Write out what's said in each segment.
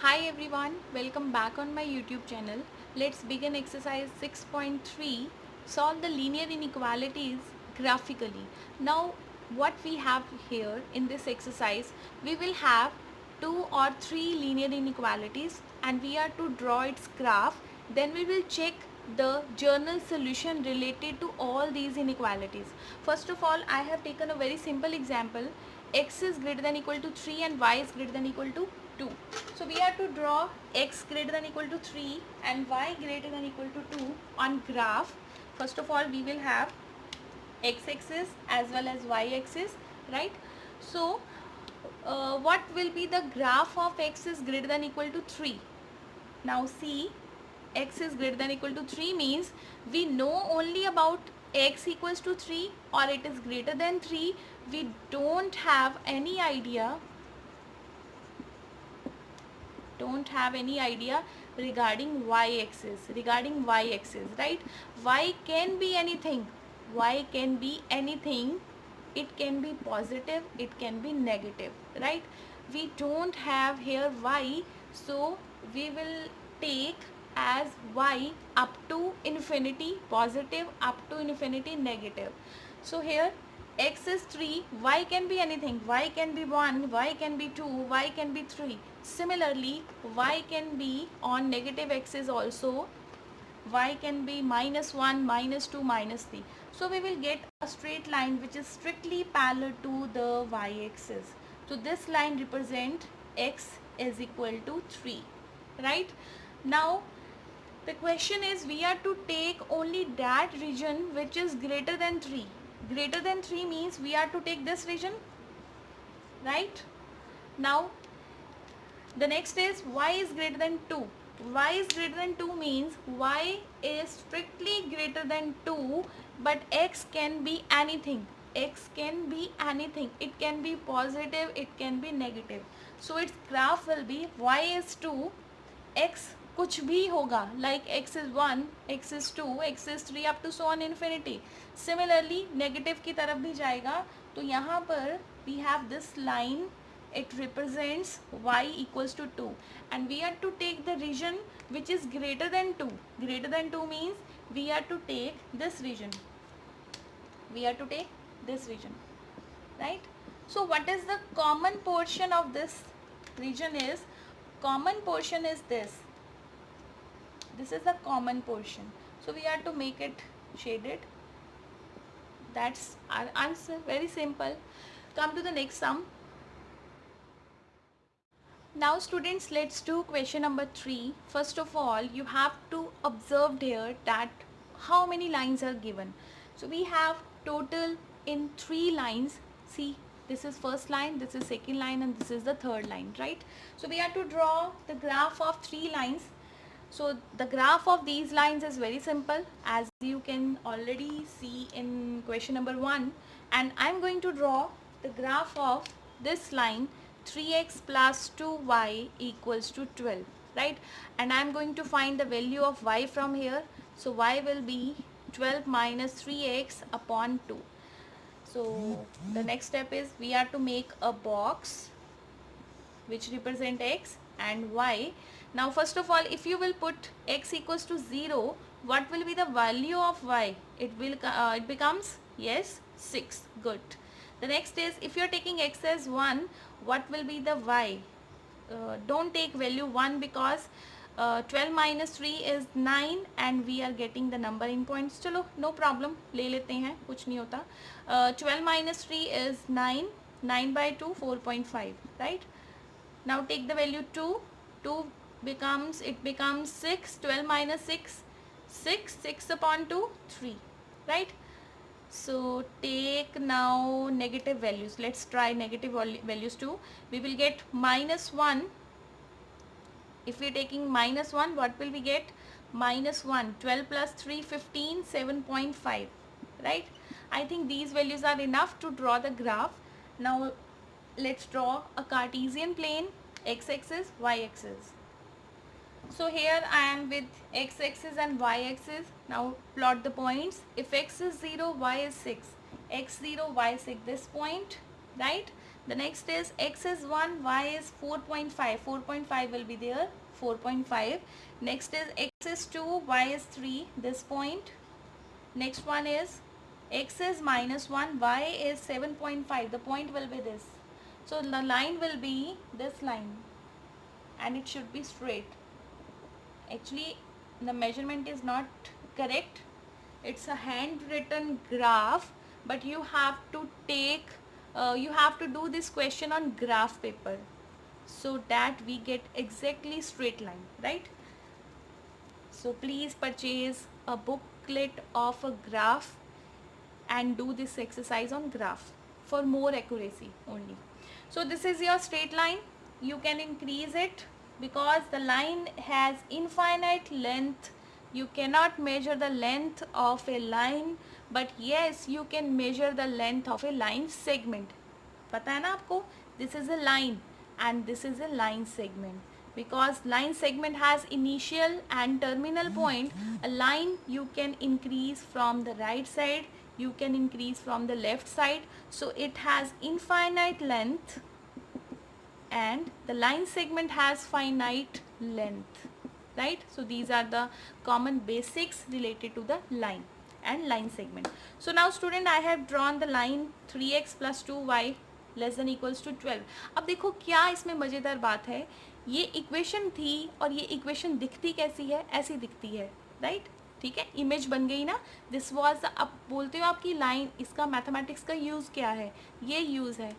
Hi everyone, welcome back on my YouTube channel. Let's begin exercise 6.3. Solve the linear inequalities graphically. Now what we have here in this exercise, we will have two or three linear inequalities and we are to draw its graph. Then we will check the journal solution related to all these inequalities. First of all, I have taken a very simple example. X is greater than equal to 3 and y is greater than equal to 2. So we are to draw x greater than equal to 3 and y greater than equal to 2 on graph. First of all, we will have x-axis as well as y-axis, right? So what will be the graph of x is greater than equal to 3? Now see, x is greater than equal to 3 means we know only about x equals to 3 or it is greater than 3. We don't have any idea regarding y-axis, right? Y can be anything. It can be positive, it can be negative, right? We don't have here y, so we will take as y up to infinity positive, up to infinity negative. So here x is 3, y can be anything, y can be 1, y can be 2, y can be 3. Similarly, y can be on negative axis also, y can be -1, -2, -3. So we will get a straight line which is strictly parallel to the y-axis. So this line represents x is equal to 3, right? Now the question is, we are to take only that region which is greater than 3. Greater than 3 means we are to take this region, right? Now the next is y is greater than 2. Y is greater than 2 means y is strictly greater than 2, but x can be anything. X can be anything. It can be positive, it can be negative. So its graph will be y is 2, x कुछ भी होगा, like x is 1, x is 2, x is 3 up to so on infinity. Similarly negative की तरफ भी जाएगा, तो यहाँ पर we have this line, it represents y equals to 2 and we are to take the region which is greater than 2. Greater than 2 means we are to take this region. Right? So what is the common portion of this region is? Common portion is this. This is the common portion. So we have to make it shaded. That's our answer. Very simple. Come to the next sum. Now students, let's do question number 3. First of all, you have to observe here that how many lines are given. So we have total in 3 lines. See, this is first line, this is second line and this is the third line, right? So we have to draw the graph of 3 lines. So the graph of these lines is very simple, as you can already see in question number 1, and I'm going to draw the graph of this line 3x plus 2y equals to 12, right? And I'm going to find the value of y from here. So y will be 12 minus 3x upon 2. So the next step is we are to make a box which represent x and y. Now first of all, if you will put x equals to 0, what will be the value of y? It becomes, yes, 6. Good. The next is, if you are taking x as 1, what will be the y? Don't take value 1 because 12 minus 3 is 9 and we are getting the number in points. चलो no problem, ले लेते हैं, कुछ नहीं होता. 12 minus 3 is 9, 9 by 2 4.5, right? Now take the value 2 becomes 6. 12 minus 6, 6 upon 2 3, right? So take now negative values. Let's try negative values too. We will get -1. If we are taking -1, what will we get? -1. 12 plus 3 15, 7.5, right? I think these values are enough to draw the graph. Now let's draw a Cartesian plane, x-axis, y-axis. So here I am with x-axis and y-axis. Now plot the points. If x is 0, y is 6. x 0, y 6, this point, right? The next is x is 1, y is 4.5. 4.5 will be there. 4.5. Next is x is 2, y is 3. This point. Next one is x is minus 1, y is 7.5. The point will be this. So the line will be this line and it should be straight. Actually, the measurement is not correct. It's a handwritten graph, but you have to take, you have to do this question on graph paper so that we get exactly straight line, right? So please purchase a booklet of a graph and do this exercise on graph for more accuracy only. So this is your straight line. You can increase it because the line has infinite length. You cannot measure the length of a line, but yes, you can measure the length of a line segment. पता है ना आपको? This is a line and this is a line segment. Because line segment has initial and terminal point, a line you can increase from the right side, you can increase from the left side. So it has infinite length and the line segment has finite length, right? So these are the common basics related to the line and line segment. So now student, I have drawn the line 3x plus 2y less than equals to 12. अब देखो क्या इसमें मज़ेदार बात है, ये equation थी और ये इक्वेशन दिखती कैसी है, ऐसी दिखती है, राइट? ठीक है, इमेज बन गई ना. दिस वाज, अब बोलते हो आपकी लाइन, इसका मैथमेटिक्स का यूज़ क्या है, ये यूज़ है.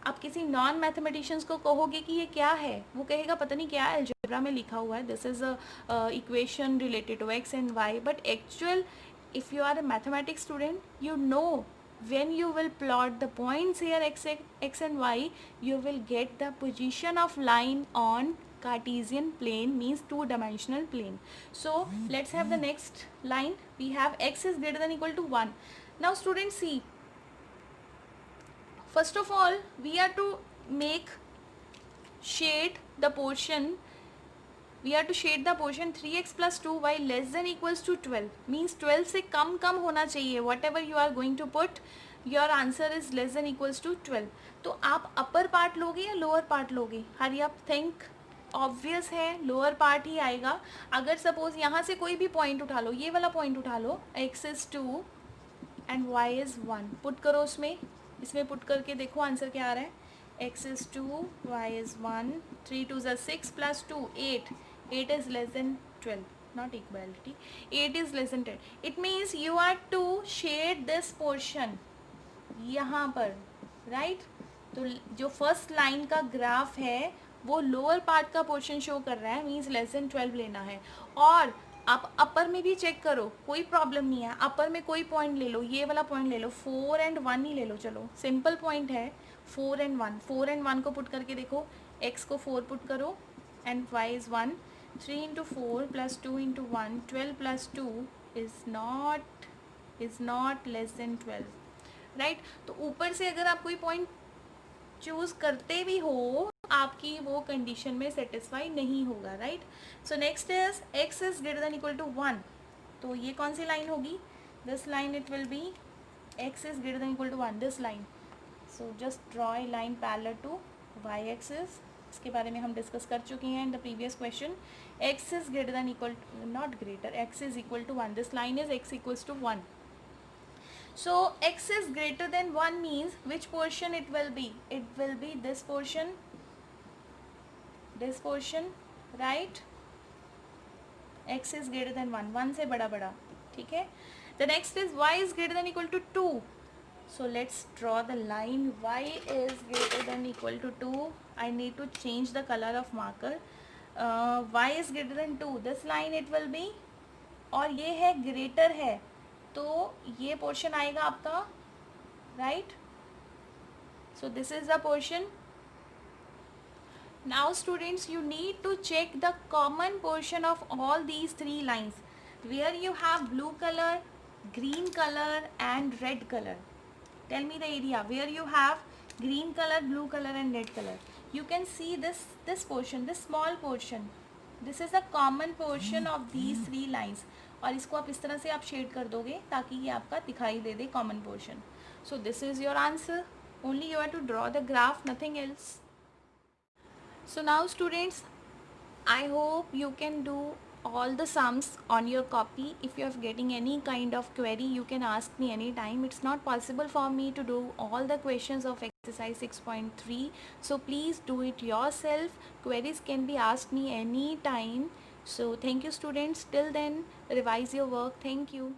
आप किसी नॉन मैथमेटिशियंस को कहोगे कि ये क्या है, वो कहेगा पता नहीं क्या अलजेब्रा में लिखा हुआ है, this is a equation related to X and Y. But actual, if you are a mathematics student, you know when you will plot the points here x and y, you will get the position of line on Cartesian plane, means two-dimensional plane. So let's have the next line. We have x is greater than equal to 1. Now students, see, first of all we are to make shade the portion, we are to shade the portion 3x plus 2y less than equals to 12, means 12 से कम होना चाहिए. whatever you are going to put, your answer is less than equals to 12. तो आप upper part लोगे या lower part लोगे? हरी आप think, obvious है लोअर पार्ट ही आएगा. अगर सपोज यहाँ से कोई भी पॉइंट उठा लो, ये वाला पॉइंट उठा लो, x is 2 and y is 1, put करो उसमें, इसमें पुट करके देखो आंसर क्या आ रहा है. x is 2, y is 1, 3 2 is 6 plus 2 8. 8 is less than 12, not equality. 8 is less than 10. It means you are to shade this portion यहाँ पर, right? तो जो फर्स्ट लाइन का ग्राफ है वो लोअर पार्ट का पोर्शन शो कर रहा है, मीन्स लेस देन 12 लेना है. और आप अपर में भी चेक करो, कोई प्रॉब्लम नहीं है. अपर में कोई पॉइंट ले लो, ये वाला पॉइंट ले लो, 4 and 1 ही ले लो, चलो सिंपल पॉइंट है. 4 and 1, 4 and 1 को पुट करके देखो, x को 4 पुट करो and y is 1. 3 into 4 plus 2 into 1, 12 plus 2 is not less than 12, right? तो ऊपर से अगर आप कोई पॉइंट चूज करते भी हो, आपकी वो कंडीशन में सेटिस्फाई नहीं होगा, right? So next is x is greater than equal to 1. तो ये कौन सी लाइन होगी? This line it will be x is greater than equal to 1, this line. So just draw a line parallel to y axis. इसके बारे में हम discuss कर चुके हैं in the previous question. x is greater than equal, not greater, x is equal to 1. This line is x equals to 1. So x is greater than 1 means which portion it will be? It will be this portion, right? x is greater than 1, 1 से बड़ा बड़ा, ठीक है. The next is y is greater than equal to 2. So let's draw the line. y is greater than equal to 2. I need to change the color of marker. Y is greater than 2. This line it will be, और ये है greater है, तो ये portion आएगा आपका, right? So this is the portion. Now students, you need to check the common portion of all these 3 lines where you have blue colour, green color and red color. Tell me the area where you have green color, blue color and red color. You can see this portion, this small portion. This is a common portion of these 3 lines. और इसको आप इस तरह से आप shade कर दोगे ताकि ये आपका दिखाई दे दे common portion. So this is your answer. Only you have to draw the graph, nothing else. So now students, I hope you can do all the sums on your copy. If you are getting any kind of query, you can ask me anytime. It's not possible for me to do all the questions of exercise 6.3. So please do it yourself. Queries can be asked me anytime. So thank you students. Till then, revise your work. Thank you.